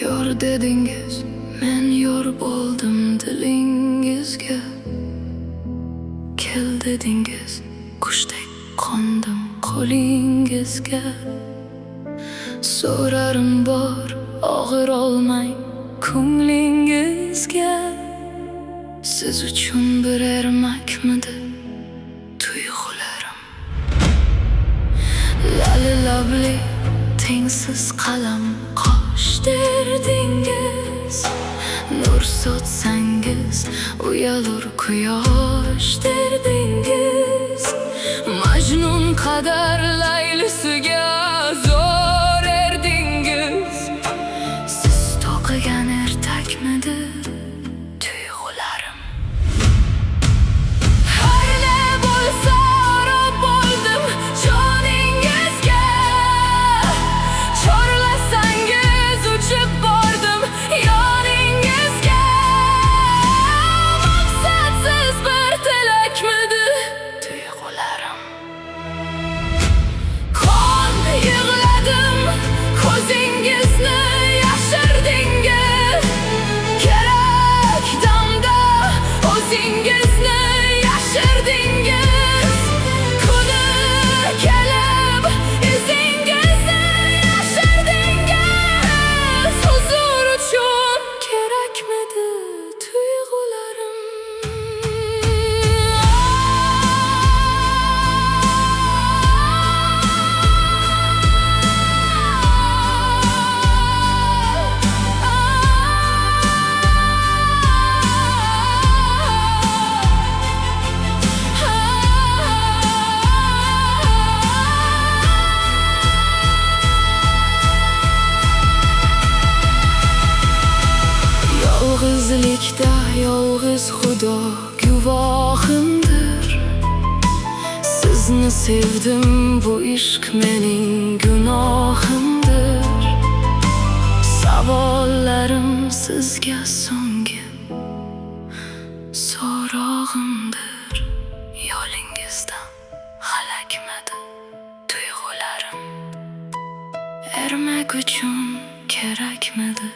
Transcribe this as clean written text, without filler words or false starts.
Yor dedingiz, men yor bo'ldim dilingizga. Kel dedingiz, qushdek qondim qo'lingizga. So'rarim bor, og'ir olmang ko'nglingizga. Siz uchun bir ermakmidi tuyg'ularim? Lali labli tengsiz qalam qosh derdingiz. Nur sochsangiz uyalur quyosh derdingiz. Majnun qadar laylisiga zo'r erdingiz. Siz to'qigan ertakmidi tuyg'ularim? Hayli bo'lsa rob bo'ldim joningizga. Chorlasangiz uchib bordim yoningizga. Maqsadsiz bir tilakmidi tuyg'ularim? Qon yig'ladim, ko'zingizni yashirdingiz. Kerak damda o'zingizni yashirdingiz. Kuni kelib izingizni yashirdingiz. Huzur uchun kerakmidi tuyg'ularim? Yolg'izlikda yolg'iz Xudo guvohimdir. Sizni sevdim, bu ishq mening gunohimdir. Savollarim sizga so'nggi so'rog'imdir. Yo'lingizdan xalakmidi tuyg'ularim? Ermak uchun kerakmidi